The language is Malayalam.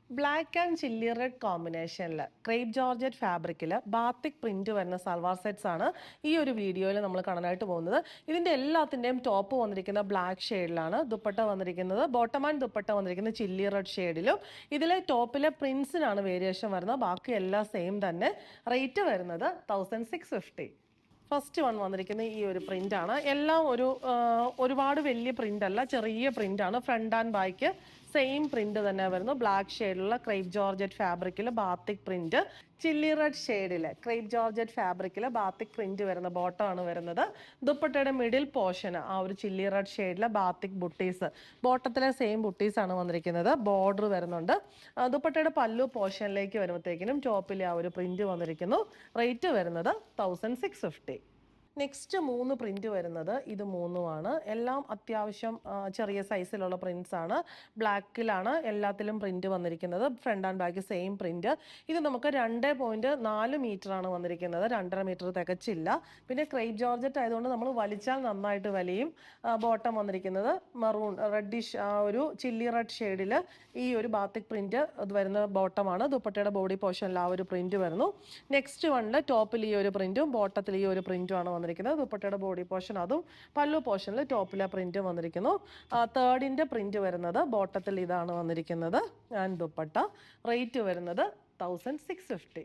ബ്ലാക്ക് ആൻഡ് ചില്ലി റെഡ് കോമ്പിനേഷനിൽ ക്രേപ്പ് ജോർജറ്റ് ഫാബ്രിക്കിൽ ബാത്തിക് പ്രിന്റ് വരുന്ന സൽവാർ സെറ്റ്സ് ആണ് ഈ ഒരു വീഡിയോയിൽ നമ്മൾ കാണാനായിട്ട് പോകുന്നത്. ഇതിന്റെ എല്ലാത്തിന്റെയും ടോപ്പ് വന്നിരിക്കുന്ന ബ്ലാക്ക് ഷെയ്ഡിലാണ്, ദുപ്പട്ട വന്നിരിക്കുന്നത് ബോട്ടം ആൻഡ് ദുപ്പട്ട വന്നിരിക്കുന്നത് ചില്ലി റെഡ് ഷെയ്ഡിലും. ഇതിലെ ടോപ്പിലെ പ്രിന്റ്സിനാണ് വേരിയേഷൻ വരുന്നത്, ബാക്കി എല്ലാം സെയിം തന്നെ. റേറ്റ് വരുന്നത് 1650. ഫസ്റ്റ് വൺ വന്നിരിക്കുന്നത് ഈ ഒരു പ്രിന്റ് ആണ്. എല്ലാം ഒരുപാട് വലിയ പ്രിന്റ് അല്ല, ചെറിയ പ്രിന്റ് ആണ്. Front and back same print തന്നെ വരുന്നു. ബ്ലാക്ക് ഷെയ്ഡിലുള്ള ക്രേപ്പ് ജോർജറ്റ് ഫാബ്രിക്കിൽ ബാത്തിക് പ്രിന്റ്, ചില്ലി റെഡ് ഷെയ്ഡില് ക്രേപ്പ് ജോർജറ്റ് ഫാബ്രിക്കിൽ ബാത്തിക് പ്രിന്റ് വരുന്ന ബോട്ടം ആണ് വരുന്നത്. ദുപ്പട്ടയുടെ മിഡിൽ പോർഷൻ ആ ഒരു ചില്ലി റെഡ് ഷെയ്ഡിലെ ബാത്തിക് ബുട്ടീസ്, ബോട്ടത്തിലെ സെയിം ബുട്ടീസ് ആണ് വന്നിരിക്കുന്നത്. ബോർഡർ വരുന്നുണ്ട്. ദുപ്പട്ടയുടെ പല്ലു പോർഷനിലേക്ക് വരുമ്പോഴത്തേക്കിനും ടോപ്പിൽ ആ ഒരു പ്രിന്റ് വന്നിരിക്കുന്നു. റേറ്റ് വരുന്നത് 1650. നെക്സ്റ്റ് 3 പ്രിന്റ് വരുന്നത് ഇത് മൂന്നുമാണ്. എല്ലാം അത്യാവശ്യം ചെറിയ സൈസിലുള്ള പ്രിന്റ്സ് ആണ്. ബ്ലാക്കിലാണ് എല്ലാത്തിലും പ്രിന്റ് വന്നിരിക്കുന്നത്. Front and back same print. ഇത് നമുക്ക് 2.4 മീറ്റർ ആണ് വന്നിരിക്കുന്നത്, 2.5 മീറ്റർ തികച്ചില്ല. പിന്നെ ക്രേപ്പ് ജോർജറ്റ് ആയതുകൊണ്ട് നമ്മൾ വലിച്ചാൽ നന്നായിട്ട് വലിയും. ബോട്ടം വന്നിരിക്കുന്നത് മറൂൺ റെഡിഷ്, ഒരു ചില്ലി റെഡ് ഷെയ്ഡിൽ ഈ ഒരു ബാത്തിക് പ്രിന്റ് വരുന്ന ബോട്ടമാണ്. ദുപ്പട്ടയുടെ ബോഡി പോർഷനിൽ ആ ഒരു പ്രിന്റ് വരുന്നു. നെക്സ്റ്റ് വണ്ണിൽ ടോപ്പിൽ ഈ ഒരു പ്രിന്റും ബോട്ടത്തിൽ ഈ ഒരു പ്രിന്റും ആണ് വന്നിരിക്കുന്നത്. ദുപ്പട്ടയുടെ ബോഡി പോർഷൻ അതും പല്ലു പോർഷനിൽ ടോപ്പിലെ പ്രിന്റ് വന്നിരിക്കുന്നു. തേർഡിന്റെ പ്രിന്റ് വരുന്നത് ബോട്ടത്തിൽ ഇതാണ് വന്നിരിക്കുന്നത്. ആൻഡ് ദുപ്പട്ട. റേറ്റ് വരുന്നത് 1650.